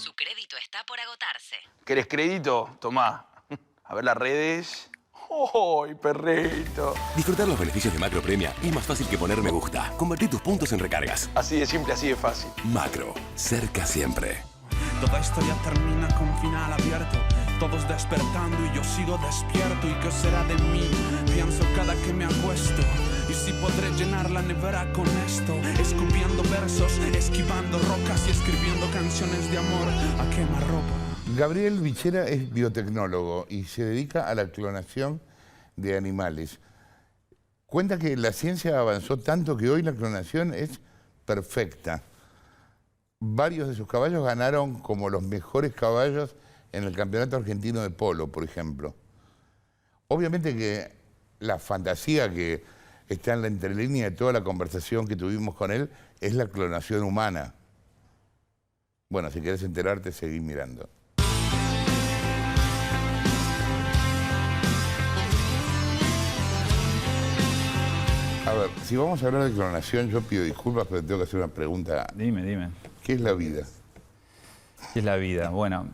Su crédito está por agotarse. ¿Querés crédito? Tomá. A ver las redes. ¡Ay, perrito! Disfrutar los beneficios de Macro Premia es más fácil que poner me gusta. Convertí tus puntos en recargas. Así de simple, así de fácil. Macro, cerca siempre. Toda historia termina con final abierto. Todos despertando y yo sigo despierto. ¿Y qué será de mí? Pienso cada que me acuesto. Y si podré llenar la nevera con esto. Escupiendo versos, esquivando rocas y escribiendo canciones de amor a quemarropa. Gabriel Bichera es biotecnólogo y se dedica a la clonación de animales. Cuenta que la ciencia avanzó tanto que hoy la clonación es perfecta. Varios de sus caballos ganaron como los mejores caballos en el Campeonato Argentino de Polo, por ejemplo. Obviamente que la fantasía que está en la entrelínea de toda la conversación que tuvimos con él es la clonación humana. Bueno, si quieres enterarte, seguí mirando. A ver, si vamos a hablar de clonación, yo pido disculpas, pero tengo que hacer una pregunta. Dime. ¿Qué es la vida? ¿Qué es la vida? Bueno,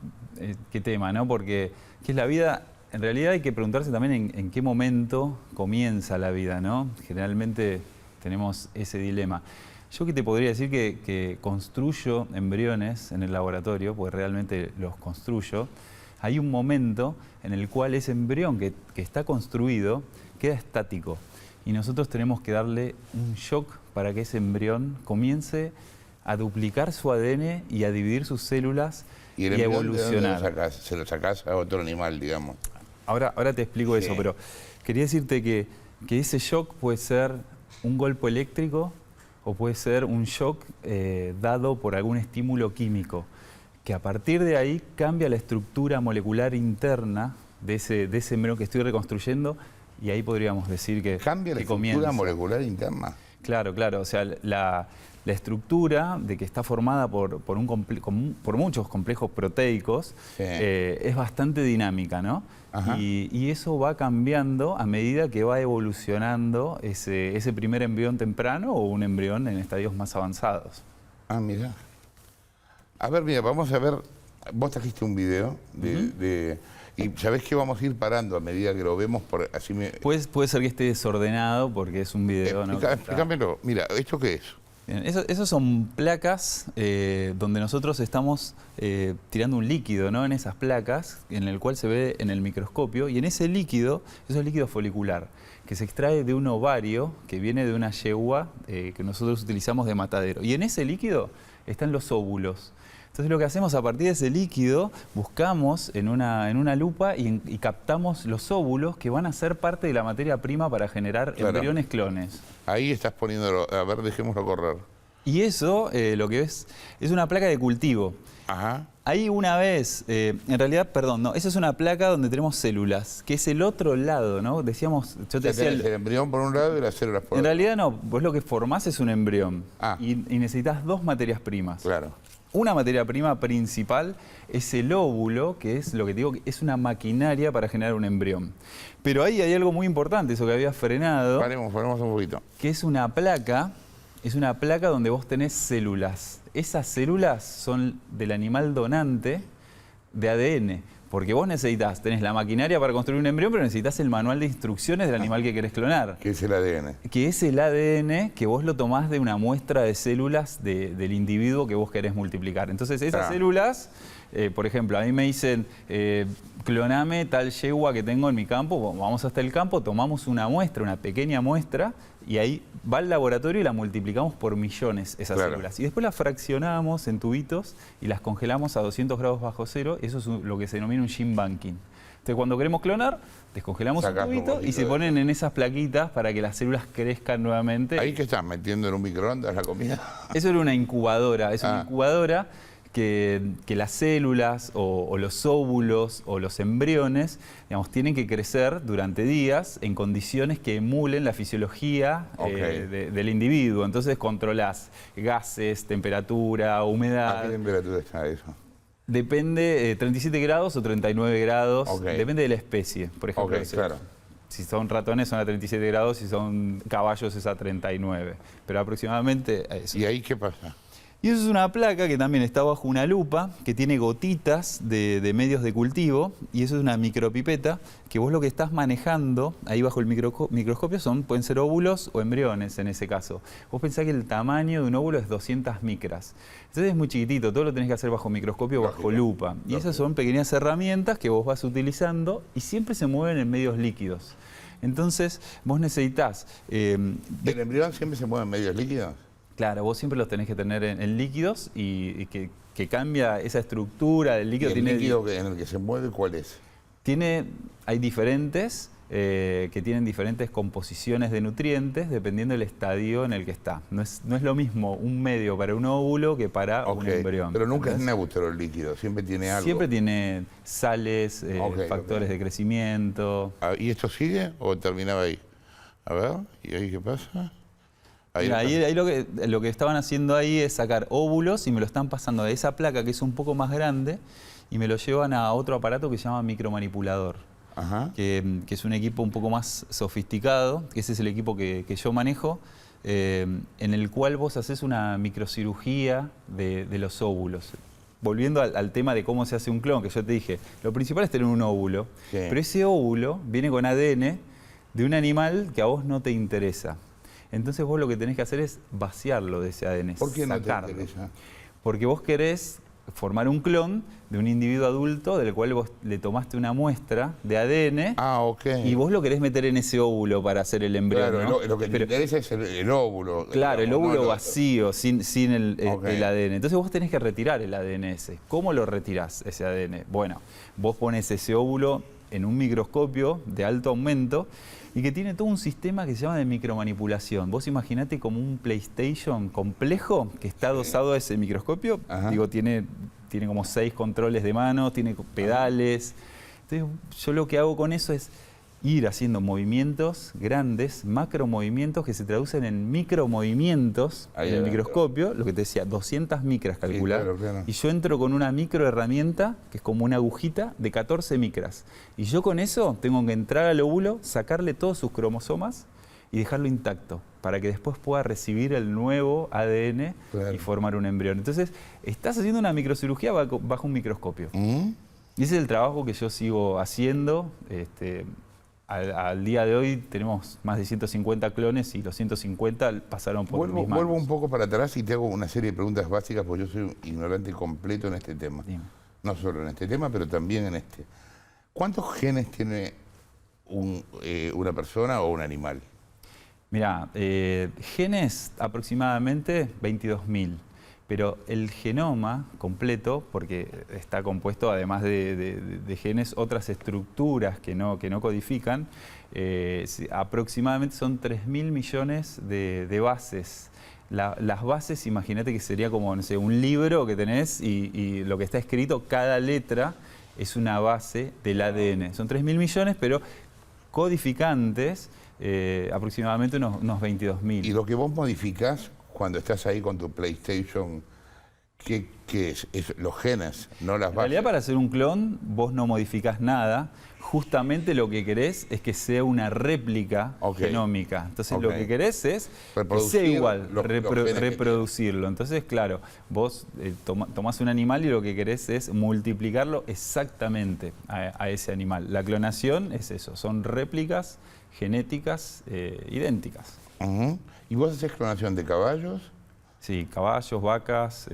qué tema, ¿no? Porque ¿qué es la vida? En realidad hay que preguntarse también en qué momento comienza la vida, ¿no? Generalmente tenemos ese dilema. Yo que te podría decir que construyo embriones en el laboratorio, porque realmente los construyo. Hay un momento en el cual ese embrión que está construido queda estático. Y nosotros tenemos que darle un shock para que ese embrión comience a duplicar su ADN y a dividir sus células y a evolucionar. Se lo sacás a otro animal, digamos. Ahora te explico eso, pero quería decirte que ese shock puede ser un golpe eléctrico o puede ser un shock dado por algún estímulo químico, que a partir de ahí cambia la estructura molecular interna de ese embrión que estoy reconstruyendo. Y ahí podríamos decir que ¿Cambia la estructura molecular interna? Claro. O sea, la estructura de que está formada por muchos complejos proteicos es bastante dinámica, ¿no? Y eso va cambiando a medida que va evolucionando ese primer embrión temprano o un embrión en estadios más avanzados. Ah, mira. A ver, mira, vamos a ver. Vos trajiste un video y ¿sabés qué? Vamos a ir parando a medida que lo vemos. Así Puede ser que esté desordenado porque es un video. Explícamelo. Mira, ¿esto qué es? Bien, esos son placas donde nosotros estamos tirando un líquido, ¿no? En esas placas, en el cual se ve en el microscopio. Y en ese líquido, eso es líquido folicular, que se extrae de un ovario que viene de una yegua que nosotros utilizamos de matadero. Y en ese líquido están los óvulos. Entonces lo que hacemos a partir de ese líquido, buscamos en una lupa y captamos los óvulos que van a ser parte de la materia prima para generar embriones clones. Ahí estás poniéndolo, a ver, dejémoslo correr. Y eso lo que es una placa de cultivo. Ahí una vez, en realidad, perdón, no, esa es una placa donde tenemos células, que es el otro lado, ¿no? Decíamos, yo te decía... El embrión por un lado y las células por otro. En realidad no, vos lo que formás es un embrión y necesitas dos materias primas. Claro. Una materia prima principal es el óvulo, que es lo que te digo, que es una maquinaria para generar un embrión. Pero ahí hay algo muy importante, eso que había frenado. Paremos un poquito. Que es una placa donde vos tenés células. Esas células son del animal donante de ADN. Porque vos tenés la maquinaria para construir un embrión, pero necesitas el manual de instrucciones del animal que querés clonar. ¿Qué es el ADN? Que es el ADN que vos lo tomás de una muestra de células del individuo que vos querés multiplicar. Entonces esas células, por ejemplo, a mí me dicen, cloname tal yegua que tengo en mi campo, vamos hasta el campo, tomamos una muestra, una pequeña muestra, y ahí va al laboratorio y la multiplicamos por millones esas células. Y después las fraccionamos en tubitos y las congelamos a 200 grados bajo cero. Eso es lo que se denomina un gene banking. Entonces cuando queremos clonar, descongelamos un tubito y se ponen en esas plaquitas para que las células crezcan nuevamente. ¿Ahí qué estás metiendo en un microondas la comida? Eso era una incubadora. Es una incubadora que las células o los óvulos o los embriones, digamos, tienen que crecer durante días en condiciones que emulen la fisiología del individuo. Entonces controlás gases, temperatura, humedad. ¿A qué temperatura está eso? Depende, 37 grados o 39 grados, depende de la especie. Por ejemplo, si son ratones son a 37 grados, si son caballos es a 39. Pero aproximadamente eso. ¿Y ahí qué pasa? Y eso es una placa que también está bajo una lupa, que tiene gotitas de medios de cultivo, y eso es una micropipeta, que vos lo que estás manejando ahí bajo el microscopio pueden ser óvulos o embriones en ese caso. Vos pensás que el tamaño de un óvulo es 200 micras. Entonces es muy chiquitito, todo lo tenés que hacer bajo microscopio, bajo lupa. Y esas son pequeñas herramientas que vos vas utilizando y siempre se mueven en medios líquidos. Entonces vos necesitas... ¿El embrión siempre se mueve en medios líquidos? Claro, vos siempre los tenés que tener en líquidos y que cambia esa estructura del líquido. ¿Y el líquido en el que se mueve cuál es? Hay diferentes que tienen diferentes composiciones de nutrientes dependiendo del estadio en el que está. No es lo mismo un medio para un óvulo que para un embrión. Pero nunca es neutro el líquido, siempre tiene algo. Siempre tiene sales, factores de crecimiento. ¿Y esto sigue o terminaba ahí? A ver, ¿y ahí qué pasa? Ahí lo que estaban haciendo ahí es sacar óvulos y me lo están pasando a esa placa que es un poco más grande y me lo llevan a otro aparato que se llama micromanipulador, que es un equipo un poco más sofisticado, que ese es el equipo que yo manejo, en el cual vos haces una microcirugía de los óvulos. Volviendo al tema de cómo se hace un clon, que yo te dije, lo principal es tener un óvulo, pero ese óvulo viene con ADN de un animal que a vos no te interesa. Entonces vos lo que tenés que hacer es vaciarlo de ese ADN. ¿Por qué no te sacarlo? interesa? Porque vos querés formar un clon de un individuo adulto del cual vos le tomaste una muestra de ADN y vos lo querés meter en ese óvulo para hacer el embrión. Claro, ¿no? lo que te interesa es el óvulo. Claro, el óvulo vacío, sin el ADN. Entonces vos tenés que retirar el ADN ese. ¿Cómo lo retirás ese ADN? Bueno, vos pones ese óvulo en un microscopio de alto aumento y que tiene todo un sistema que se llama de micromanipulación. Vos imaginate como un PlayStation complejo que está adosado a ese microscopio. Digo, tiene como 6 controles de mano, tiene pedales. Entonces yo lo que hago con eso es ir haciendo movimientos grandes, macromovimientos que se traducen en micromovimientos en el microscopio, lo que te decía, 200 micras calcular. Claro. Y yo entro con una microherramienta, que es como una agujita, de 14 micras. Y yo con eso tengo que entrar al óvulo, sacarle todos sus cromosomas y dejarlo intacto, para que después pueda recibir el nuevo ADN y formar un embrión. Entonces, estás haciendo una microcirugía bajo un microscopio. Y ese es el trabajo que yo sigo haciendo. Al día de hoy tenemos más de 150 clones y los 150 pasaron por mis manos. Vuelvo un poco para atrás y te hago una serie de preguntas básicas porque yo soy un ignorante completo en este tema. Dime. No solo en este tema, pero también en este. ¿Cuántos genes tiene una persona o un animal? Mirá, genes aproximadamente 22.000. Pero el genoma completo, porque está compuesto además de genes, otras estructuras que no codifican, aproximadamente son 3.000 millones de bases. Las bases, imagínate que sería como, no sé, un libro que tenés y lo que está escrito, cada letra es una base del ADN. Son 3.000 millones, pero codificantes aproximadamente unos 22.000. ¿Y lo que vos modificás cuando estás ahí con tu PlayStation, qué es? Es los genes, no las bases. En realidad, para hacer un clon, vos no modificás nada. Justamente lo que querés es que sea una réplica genómica. Entonces lo que querés es que sea igual, reproducirlo. Entonces, claro, vos tomás un animal y lo que querés es multiplicarlo exactamente a ese animal. La clonación es eso, son réplicas genéticas idénticas. ¿Y vos haces clonación de caballos? Sí, caballos, vacas,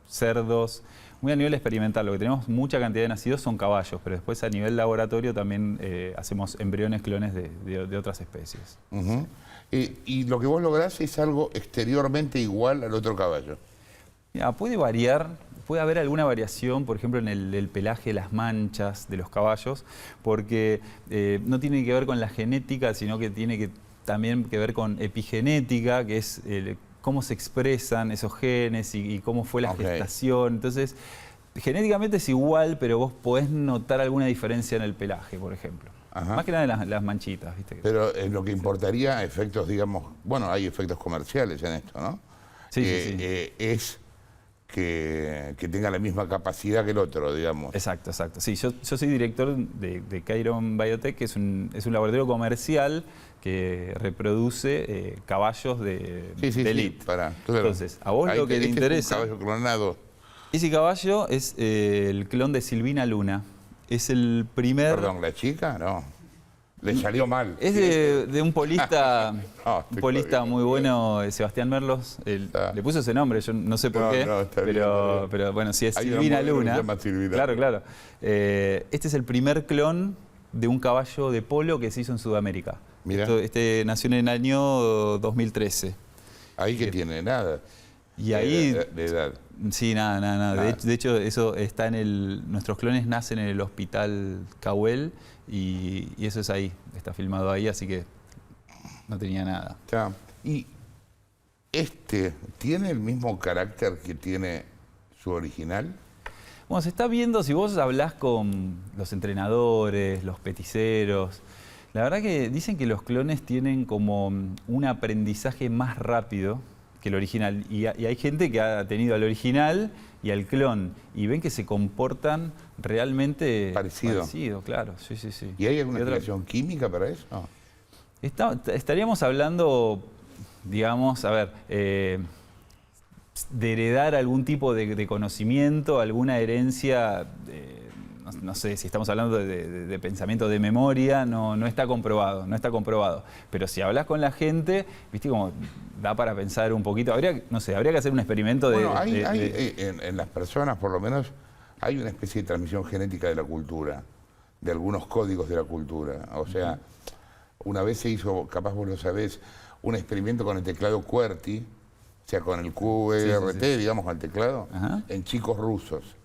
cerdos. Muy a nivel experimental, lo que tenemos mucha cantidad de nacidos son caballos, pero después a nivel laboratorio también hacemos embriones, clones de otras especies. ¿Y lo que vos lográs es algo exteriormente igual al otro caballo? Mira, puede variar, puede haber alguna variación, por ejemplo, en el pelaje, las manchas de los caballos, porque no tiene que ver con la genética, sino que tiene también que ver con epigenética, que es cómo se expresan esos genes y cómo fue la gestación. Entonces, genéticamente es igual, pero vos podés notar alguna diferencia en el pelaje, por ejemplo. Más que nada en las manchitas, ¿viste? Pero lo que importaría efectos, digamos, bueno, hay efectos comerciales en esto, ¿no? Sí, sí. Es que tenga la misma capacidad que el otro, digamos. Exacto, exacto. Sí, yo soy director de Chiron Biotech, que es un laboratorio comercial que reproduce caballos de elite. Claro. Entonces, a vos lo que te interesa... Es un caballo clonado. Ese caballo es el clon de Silvina Luna. Es el primer... Perdón, ¿la chica? No. Le salió mal. Es de un polista, No, un polista muy bueno, Sebastián Merlos. Le puso ese nombre, yo no sé por qué, está pero bueno, si es Hay una Silvina modelo que Luna. se llama Silvina. Claro. Este es el primer clon de un caballo de polo que se hizo en Sudamérica. Mirá. Este nació en el año 2013. Ahí que tiene nada. Y ahí... De edad. Sí, nada. De hecho, eso está nuestros clones nacen en el hospital Cahuel y eso es ahí, está filmado ahí, así que no tenía nada. Ya. ¿Y este tiene el mismo carácter que tiene su original? Bueno, se está viendo, si vos hablás con los entrenadores, los peticeros, la verdad que dicen que los clones tienen como un aprendizaje más rápido que el original. Y hay gente que ha tenido al original y al clon y ven que se comportan realmente Parecido, claro. Sí. ¿Y hay alguna explicación química para eso? No. Estaríamos hablando, digamos, de heredar algún tipo de conocimiento, alguna herencia, no sé, si estamos hablando de pensamiento de memoria, no está comprobado. Pero si hablas con la gente, viste como da para pensar un poquito. Habría que hacer un experimento de... Bueno, en las personas, por lo menos, hay una especie de transmisión genética de la cultura, de algunos códigos de la cultura. O sea, una vez se hizo, capaz vos lo sabés, un experimento con el teclado QWERTY, o sea, con el QWERTY, digamos, con el teclado, en chicos rusos.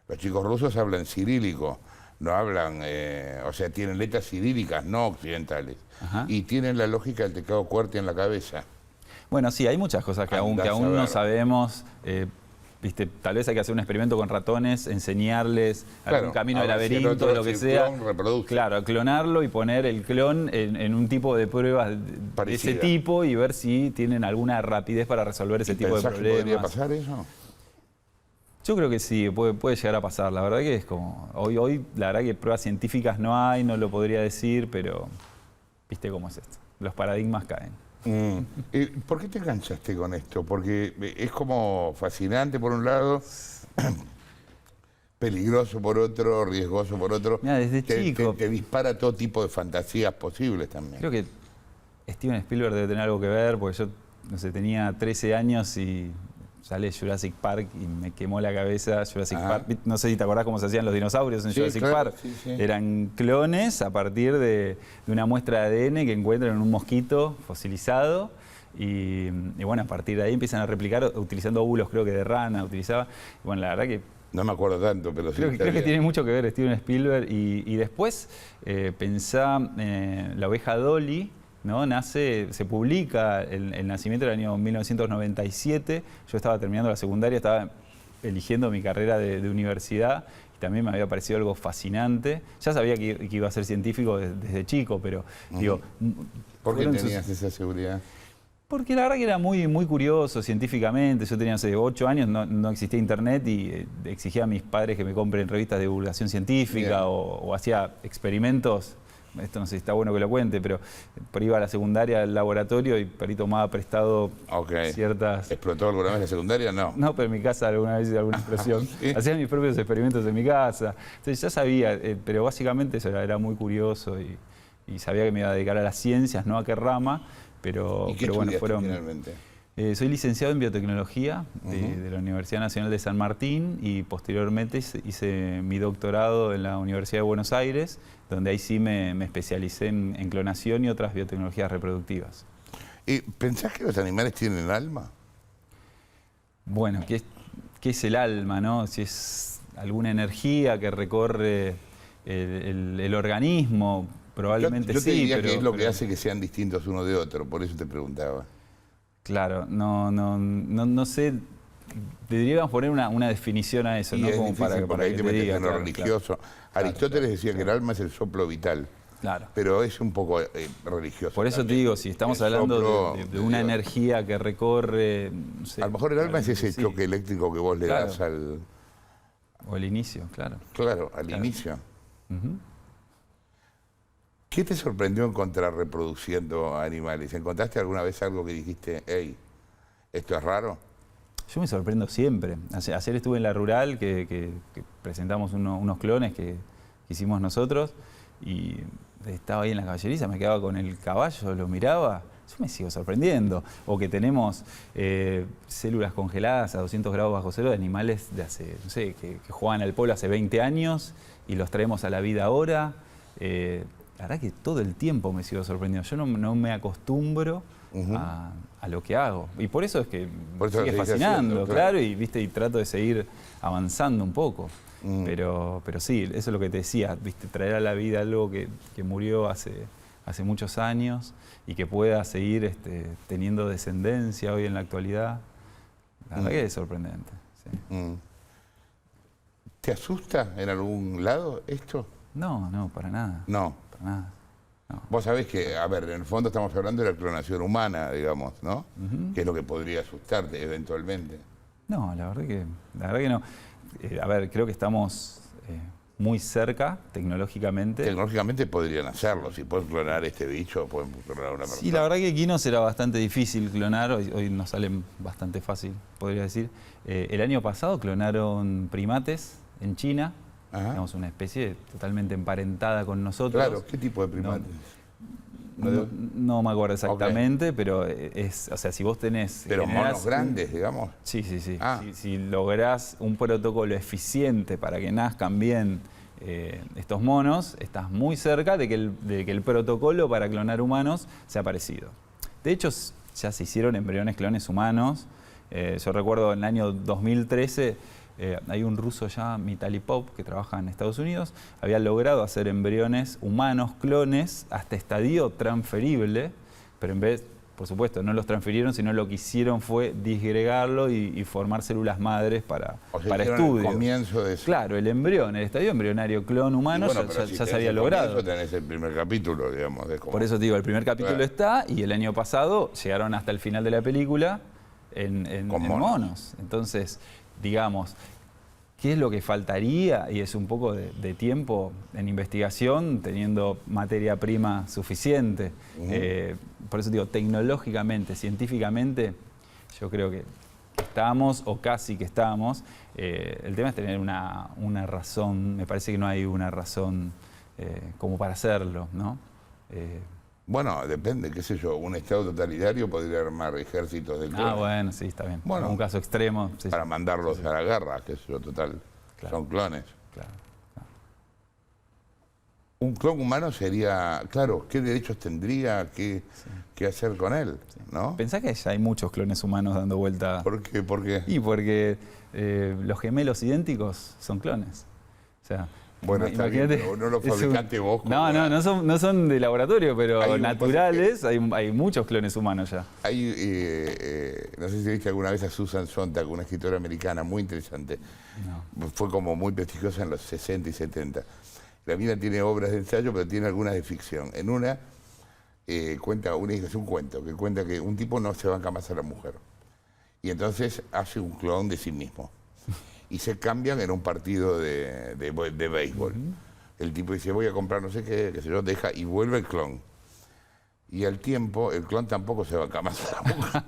Los chicos rusos hablan cirílico, no hablan, o sea, tienen letras cirílicas, no occidentales. Y tienen la lógica del teclado QWERTY en la cabeza. Bueno, sí, hay muchas cosas que aún no sabemos. Viste, tal vez hay que hacer un experimento con ratones, enseñarles algún camino de laberinto, lo que sea. Claro, clonarlo y poner el clon en un tipo de pruebas de ese tipo y ver si tienen alguna rapidez para resolver ese tipo de problemas. ¿Podría pasar eso? Yo creo que sí, puede llegar a pasar. La verdad que es como... Hoy la verdad que pruebas científicas no hay, no lo podría decir, pero viste cómo es esto. Los paradigmas caen. ¿Por qué te enganchaste con esto? Porque es como fascinante por un lado, peligroso por otro, riesgoso por otro. Mirá, desde chico... Te dispara todo tipo de fantasías posibles también. Creo que Steven Spielberg debe tener algo que ver, porque yo, no sé, tenía 13 años y... sale Jurassic Park y me quemó la cabeza Jurassic Park. No sé si te acordás cómo se hacían los dinosaurios en Jurassic Park. Sí. Eran clones a partir de una muestra de ADN que encuentran en un mosquito fosilizado. Y bueno, a partir de ahí empiezan a replicar utilizando óvulos, creo que de rana utilizaba. Y bueno, la verdad que... No me acuerdo tanto, pero creo que tiene mucho que ver Steven Spielberg. Y después pensá La oveja Dolly, ¿no? Se publica el nacimiento del año 1997. Yo estaba terminando la secundaria, estaba eligiendo mi carrera de universidad y también me había parecido algo fascinante. Ya sabía que iba a ser científico desde chico, pero digo... ¿Por qué tenías esa seguridad? Porque la verdad que era muy curioso científicamente. Yo tenía hace 8 años, no existía internet y exigía a mis padres que me compren revistas de divulgación científica o hacía experimentos. Esto no sé si está bueno que lo cuente, pero por iba a la secundaria al laboratorio y por ahí tomaba prestado ciertas... ¿Explotó alguna vez la secundaria? No. No, pero en mi casa alguna vez hice alguna explosión. ¿Sí? Hacía mis propios experimentos en mi casa. Entonces ya sabía, pero básicamente eso era muy curioso y sabía que me iba a dedicar a las ciencias, no a qué rama, pero, ¿Y qué bueno, fueron... finalmente? Soy licenciado en biotecnología de la Universidad Nacional de San Martín y posteriormente hice mi doctorado en la Universidad de Buenos Aires, donde ahí sí me especialicé en clonación y otras biotecnologías reproductivas. ¿Pensás que los animales tienen alma? Bueno, ¿qué es el alma, no? Si es alguna energía que recorre el organismo, probablemente yo te sí. diría que es lo que hace que sean distintos uno de otro, por eso te preguntaba. Claro, no sé, deberíamos poner una definición a eso, Y ¿no? es Como difícil, para porque ahí que te te metes diga, en lo religioso. Aristóteles decía que el alma es el soplo vital. Claro. pero es un poco religioso. Por eso te también. digo, si estamos El hablando soplo de una Dios. energía que recorre... no sé, A lo mejor el alma es ese sí. choque eléctrico que vos le Claro. das al... O el inicio, claro. Claro, al inicio. ¿Qué te sorprendió encontrar reproduciendo animales? ¿Encontraste alguna vez algo que dijiste, hey, esto es raro? Yo me sorprendo siempre. Ayer estuve en la rural que presentamos unos clones que hicimos nosotros y estaba ahí en la caballeriza, me quedaba con el caballo, lo miraba, yo me sigo sorprendiendo. O que tenemos células congeladas a 200 grados bajo cero de animales de hace, no sé, que jugaban al polo hace 20 años y los traemos a la vida ahora. La verdad que todo el tiempo me sigo sorprendiendo. Yo no me acostumbro a lo que hago. Y por eso es que Por eso me sigue lo seguís fascinando, haciendo, claro, y trato de seguir avanzando un poco. Mm. Pero sí, eso es lo que te decía, ¿viste? Traer a la vida algo que murió hace muchos años y que pueda seguir teniendo descendencia hoy en la actualidad. La verdad que es sorprendente. Sí. ¿Te asusta en algún lado esto? No, para nada. No. Para nada. No. Vos sabés que, a ver, en el fondo estamos hablando de la clonación humana, digamos, ¿no? Que es lo que podría asustarte eventualmente. No, la verdad que no. A ver, creo que estamos muy cerca tecnológicamente. Tecnológicamente podrían hacerlo. Si pueden clonar este bicho, pueden clonar a una persona. Sí, la verdad que aquí no será bastante difícil clonar, hoy nos salen bastante fácil, podría decir. El año pasado clonaron primates en China, digamos una especie totalmente emparentada con nosotros. Claro, ¿qué tipo de primates? No me acuerdo exactamente, pero o sea, si vos tenés... Pero generás monos grandes, digamos. Sí. Ah. Si lográs un protocolo eficiente para que nazcan bien estos monos, estás muy cerca de que el protocolo para clonar humanos sea parecido. De hecho, ya se hicieron embriones clones humanos. Yo recuerdo en el año 2013, hay un ruso ya, Vitaly Popov, que trabaja en Estados Unidos, había logrado hacer embriones humanos, clones, hasta estadio transferible, pero en vez, por supuesto, no los transfirieron, sino lo que hicieron fue disgregarlo y formar células madres para estudios. El comienzo de eso. Claro, el embrión, el estadio embrionario clon humano Y bueno, pero si ya se tenés había el logrado. comienzo, tenés el primer capítulo, digamos. De cómo... Por eso te digo, el primer capítulo Claro. está y el año pasado llegaron hasta el final de la película en monos. Entonces, digamos, ¿qué es lo que faltaría? Y es un poco de tiempo en investigación, teniendo materia prima suficiente. Por eso digo, tecnológicamente, científicamente, yo creo que estamos, o casi que estamos. El tema es tener una razón, me parece que no hay una razón como para hacerlo, ¿no? Bueno, depende, qué sé yo, un estado totalitario podría armar ejércitos de clones Bueno, sí, está bien. Bueno, un caso extremo. Sí, para sí. mandarlos a la guerra, que es lo total. Claro. Son clones. Claro. Un clon humano sería, claro, ¿qué derechos tendría que hacer con él? ¿No? Pensá que ya hay muchos clones humanos dando vuelta. ¿Por qué? ¿Por qué? Y porque los gemelos idénticos son clones. O sea, Bueno, está bien, imagínate, pero no lo es un- fabricaste vos como No son de laboratorio, pero Hay un- naturales, hay muchos clones humanos ya. Hay, no sé si viste alguna vez a Susan Sontag, una escritora americana muy interesante. Fue como muy prestigiosa en los 60 y 70. La mina tiene obras de ensayo, pero tiene algunas de ficción. En una cuenta, es un cuento, que cuenta que un tipo no se banca más a la mujer. Y entonces hace un clon de sí mismo. Y se cambian en un partido de béisbol. El tipo dice, voy a comprar no sé qué sé yo, deja y vuelve el clon. Y al tiempo, el clon tampoco se banca más a la mujer.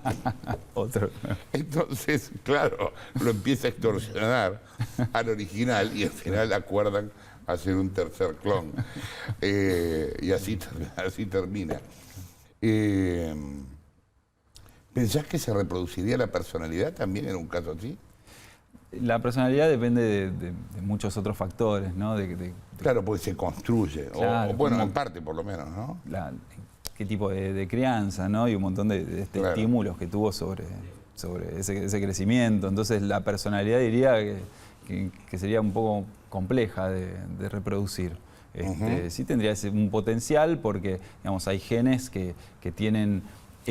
Otro. Entonces, claro, lo empieza a extorsionar al original y al final acuerdan hacer un tercer clon. Y así termina. ¿Pensás que se reproduciría la personalidad también en un caso así? La personalidad depende de muchos otros factores, ¿no? Claro, porque se construye, Claro, o bueno, como- en parte por lo menos, ¿no? qué tipo de crianza, ¿no? Y un montón de Claro. estímulos que tuvo sobre ese crecimiento. Entonces la personalidad diría que sería un poco compleja de reproducir. Sí tendría un potencial porque, digamos, hay genes que tienen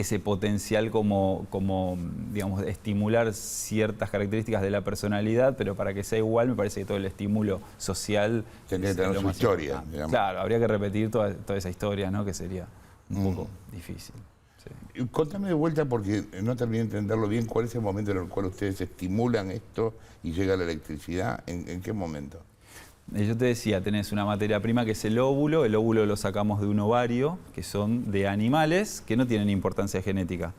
ese potencial como, digamos, estimular ciertas características de la personalidad, pero para que sea igual me parece que todo el estímulo social tendría que tener su historia, digamos. Claro, habría que repetir toda esa historia, ¿no? Que sería un poco difícil. Sí. Contame de vuelta, porque no terminé de entenderlo bien, ¿cuál es el momento en el cual ustedes estimulan esto y llega la electricidad? ¿En qué momento? Yo te decía, tenés una materia prima que es el óvulo lo sacamos de un ovario, que son de animales que no tienen importancia genética.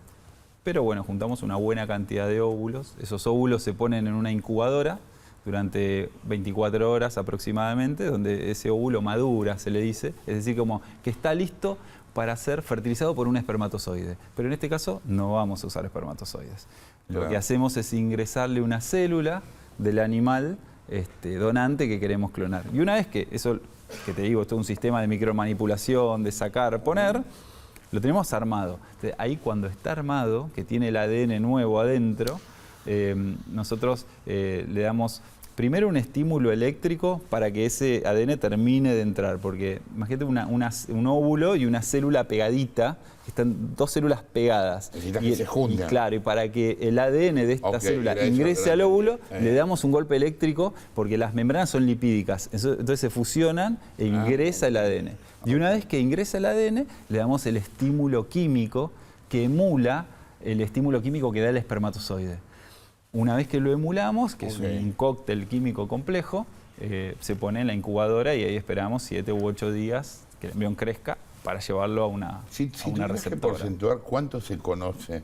Pero bueno, juntamos una buena cantidad de óvulos, esos óvulos se ponen en una incubadora durante 24 horas aproximadamente, donde ese óvulo madura, se le dice, es decir, como que está listo para ser fertilizado por un espermatozoide. Pero en este caso no vamos a usar espermatozoides. Lo que hacemos es ingresarle una célula del animal donante que queremos clonar. Y una vez que eso, que te digo, esto es un sistema de micromanipulación, de sacar, poner, lo tenemos armado. Entonces, ahí cuando está armado, que tiene el ADN nuevo adentro, nosotros le damos primero un estímulo eléctrico para que ese ADN termine de entrar, porque imagínate un óvulo y una célula pegadita, están dos células pegadas. Necesitas que se junten. Claro, y para que el ADN de esta célula ingrese al óvulo, le damos un golpe eléctrico, porque las membranas son lipídicas, entonces se fusionan e ingresa el ADN. Y una vez que ingresa el ADN, le damos el estímulo químico que emula el estímulo químico que da el espermatozoide. Una vez que lo emulamos, que es un cóctel químico complejo, se pone en la incubadora y ahí esperamos 7 u 8 días que el embrión crezca para llevarlo a una receptora. Que porcentuar, ¿cuánto se conoce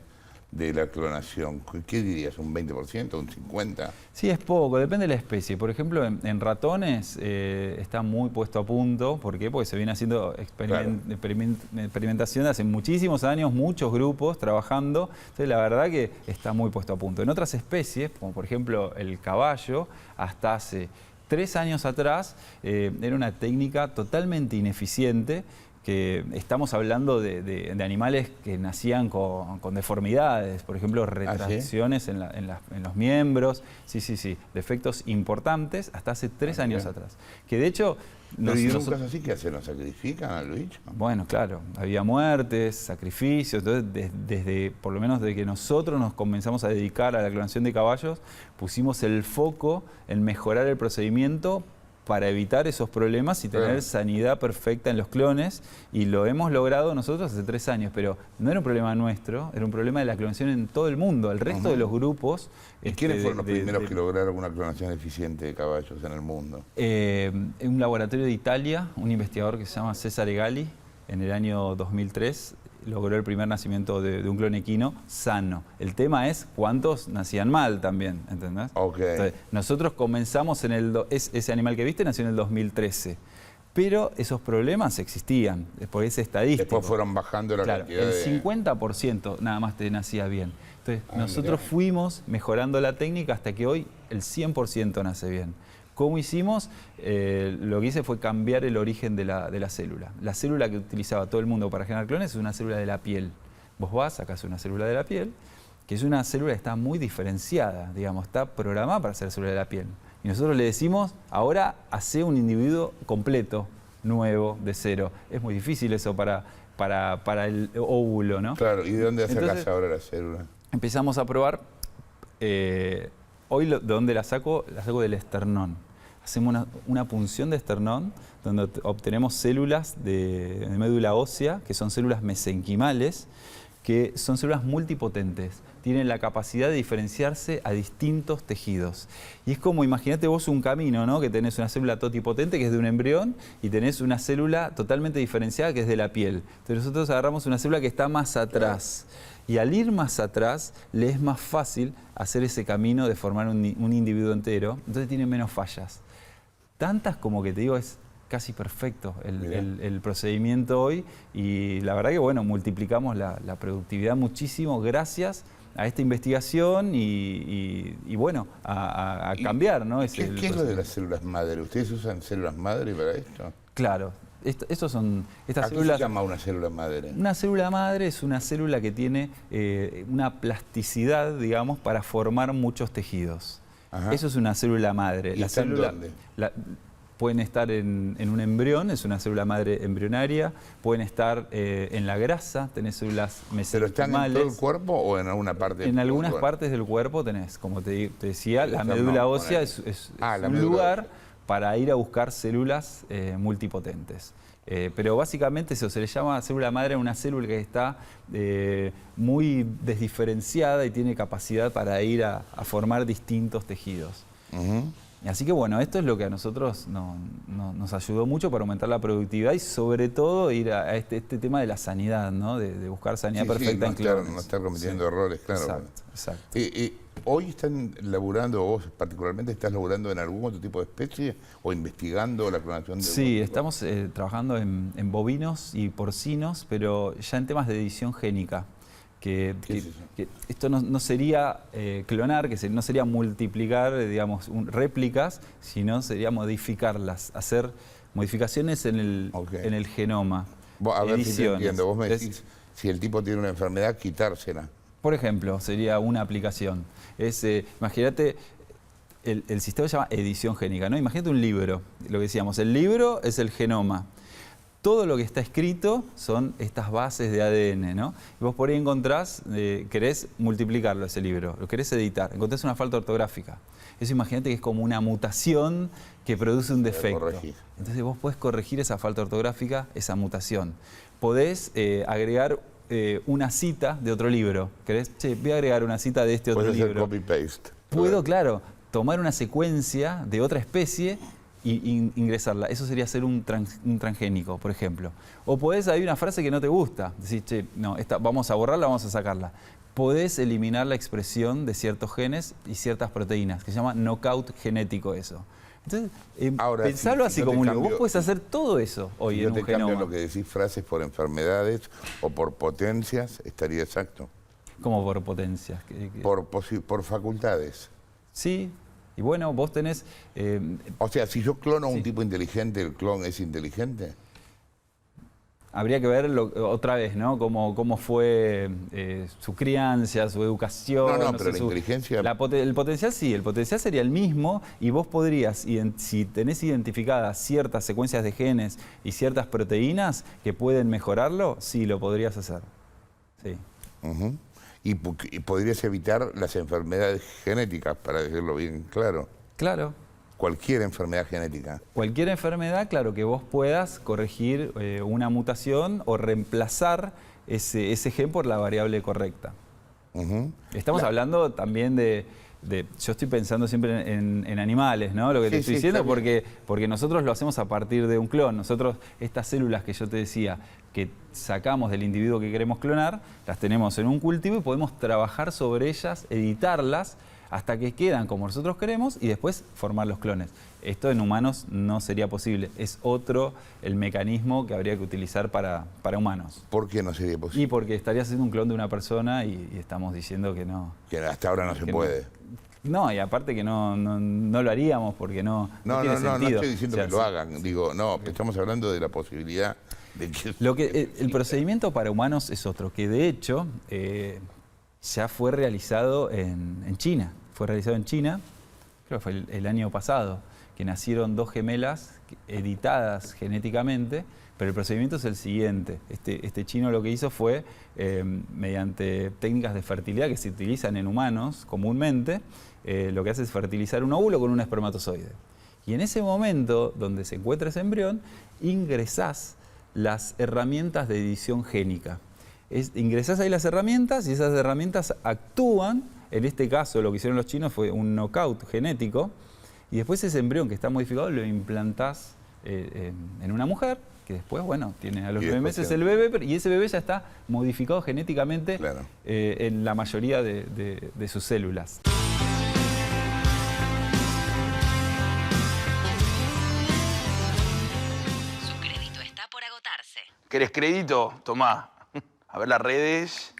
de la clonación? ¿Qué dirías? ¿Un 20%? ¿Un 50%? Sí, es poco, depende de la especie. Por ejemplo, en ratones está muy puesto a punto. ¿Por qué? Porque se viene haciendo experimentación de hace muchísimos años, muchos grupos trabajando. Entonces, la verdad que está muy puesto a punto. En otras especies, como por ejemplo el caballo, hasta hace 3 años atrás era una técnica totalmente ineficiente, que estamos hablando de animales que nacían con deformidades, por ejemplo, retracciones en los miembros, sí, defectos importantes hasta hace 3 años atrás. Que de hecho... ¿No hay un caso así que hacen? ¿Lo sacrifican al bicho? Bueno, claro, había muertes, sacrificios, entonces por lo menos desde que nosotros nos comenzamos a dedicar a la clonación de caballos, pusimos el foco en mejorar el procedimiento para evitar esos problemas y tener sanidad perfecta en los clones, y lo hemos logrado nosotros hace 3 años, pero no era un problema nuestro, era un problema de la clonación en todo el mundo. El resto de los grupos... ¿Y quiénes fueron los primeros que lograron una clonación eficiente de caballos en el mundo? Un laboratorio de Italia, un investigador que se llama Cesare Galli, en el año 2003, logró el primer nacimiento de un clon equino sano. El tema es cuántos nacían mal también, ¿entendés? Entonces, nosotros comenzamos ese animal que viste nació en el 2013. Pero esos problemas existían, porque es estadístico. Después fueron bajando la cantidad el 50% nada más te nacía bien. Entonces, nosotros fuimos mejorando la técnica hasta que hoy el 100% nace bien. ¿Cómo hicimos? Lo que hice fue cambiar el origen de la célula. La célula que utilizaba todo el mundo para generar clones es una célula de la piel. Vos vas, sacás una célula de la piel, que es una célula que está muy diferenciada, digamos, está programada para ser célula de la piel. Y nosotros le decimos, ahora hacé un individuo completo, nuevo, de cero. Es muy difícil eso para el óvulo, ¿no? Claro, ¿y de dónde sacás ahora la célula? Empezamos a probar, hoy ¿de dónde la saco? La saco del esternón. Hacemos una punción de esternón donde obtenemos células de médula ósea, que son células mesenquimales, que son células multipotentes. Tienen la capacidad de diferenciarse a distintos tejidos. Y es como, imagínate vos un camino, ¿no? Que tenés una célula totipotente, que es de un embrión, y tenés una célula totalmente diferenciada, que es de la piel. Entonces nosotros agarramos una célula que está más atrás. Y al ir más atrás, le es más fácil hacer ese camino de formar un individuo entero. Entonces tiene menos fallas. Tantas como que te digo, es casi perfecto el procedimiento hoy. Y la verdad que, bueno, multiplicamos la productividad muchísimo gracias a esta investigación y bueno, a cambiar, ¿no? ¿Qué es lo de las células madre? ¿Ustedes usan células madre para esto? Claro. Estas células... ¿Cómo se llama una célula madre? Una célula madre es una célula que tiene una plasticidad, digamos, para formar muchos tejidos. Eso es una célula madre. ¿Y está en dónde? pueden estar en un embrión, es una célula madre embrionaria, pueden estar en la grasa, tenés células mesenquimales. ¿Pero están en todo el cuerpo o en alguna parte? En algunas partes del cuerpo tenés, como te decía, la médula ósea es un lugar para ir a buscar células multipotentes. Pero básicamente eso se le llama célula madre a una célula que está muy desdiferenciada y tiene capacidad para ir a formar distintos tejidos. Así que bueno, esto es lo que a nosotros nos ayudó mucho para aumentar la productividad y sobre todo ir a este tema de la sanidad, ¿no? De buscar sanidad perfecta en clones. No estar cometiendo errores, claro. Exacto. ¿Hoy están laburando, vos particularmente estás laburando en algún otro tipo de especie o investigando la clonación de Sí, estamos trabajando en bovinos y porcinos, pero ya en temas de edición génica. Que esto no sería clonar, no sería multiplicar, digamos, réplicas, sino sería modificarlas, hacer modificaciones en el genoma. A ver si te entiendo, vos me decís, si el tipo tiene una enfermedad, quitársela. Por ejemplo, sería una aplicación. Imagínate, el sistema se llama edición génica, ¿no? Imagínate un libro, lo que decíamos, el libro es el genoma. Todo lo que está escrito son estas bases de ADN, ¿no? Y vos por ahí encontrás, querés multiplicarlo ese libro, lo querés editar, encontrás una falta ortográfica. Eso imagínate que es como una mutación que produce un defecto. Entonces vos podés corregir esa falta ortográfica, esa mutación. Podés agregar una cita de otro libro. ¿Querés? Che, voy a agregar una cita de este otro libro. Puedes hacer copy-paste. Puedo, claro, tomar una secuencia de otra especie y ingresarla. Eso sería ser un transgénico, por ejemplo. O podés, hay una frase que no te gusta. Decís, che, no, vamos a borrarla, vamos a sacarla. Podés eliminar la expresión de ciertos genes y ciertas proteínas, que se llama knockout genético eso. Entonces, pensalo así como un libro. Vos podés hacer todo eso hoy en un genoma. Si yo te cambio lo que decís, frases por enfermedades o por potencias, estaría exacto. ¿Cómo por potencias? Por facultades. Sí. Y bueno, vos tenés... o sea, si yo clono a un tipo inteligente, ¿el clon es inteligente? Habría que ver otra vez, ¿no? Cómo fue su crianza, su educación. No, pero la inteligencia... El potencial sí, el potencial sería el mismo y vos podrías, si tenés identificadas ciertas secuencias de genes y ciertas proteínas que pueden mejorarlo, sí, lo podrías hacer. Sí. Y podrías evitar las enfermedades genéticas, para decirlo bien claro. Claro. Cualquier enfermedad genética. Cualquier enfermedad, claro, que vos puedas corregir una mutación o reemplazar ese gen por la variable correcta. Estamos hablando también yo estoy pensando siempre en animales, ¿no? Lo que te estoy diciendo, porque nosotros lo hacemos a partir de un clon. Nosotros, estas células que yo te decía, que sacamos del individuo que queremos clonar, las tenemos en un cultivo y podemos trabajar sobre ellas, editarlas, hasta que quedan como nosotros queremos y después formar los clones. Esto en humanos no sería posible. Es otro el mecanismo que habría que utilizar para humanos. ¿Por qué no sería posible? Y porque estaría haciendo un clon de una persona y estamos diciendo que no. Que hasta ahora no se puede. No, y aparte que no lo haríamos porque no tiene sentido. No estoy diciendo que lo hagan. Digo, no, estamos hablando de la posibilidad de que... El procedimiento para humanos es otro, que de hecho ya fue realizado en China. Fue realizado en China, creo que fue el año pasado, que nacieron 2 gemelas editadas genéticamente, pero el procedimiento es el siguiente. Este chino lo que hizo fue, mediante técnicas de fertilidad que se utilizan en humanos comúnmente, lo que hace es fertilizar un óvulo con un espermatozoide. Y en ese momento, donde se encuentra ese embrión, ingresás las herramientas de edición génica. Ingresás ahí las herramientas y esas herramientas actúan. En este caso, lo que hicieron los chinos fue un knockout genético y después ese embrión que está modificado lo implantás en una mujer que después, bueno, tiene a los 9 meses el bebé y ese bebé ya está modificado genéticamente en la mayoría de sus células. Su crédito está por agotarse. ¿Querés crédito? Tomá. A ver las redes.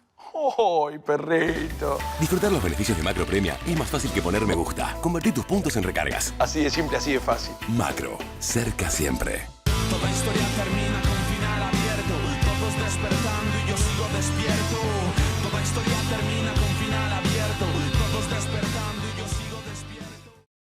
¡Ay, perrito! Disfrutar los beneficios de Macro Premia es más fácil que poner me gusta. Convertí tus puntos en recargas. Así de simple, así de fácil. Macro, cerca siempre. Toda historia termina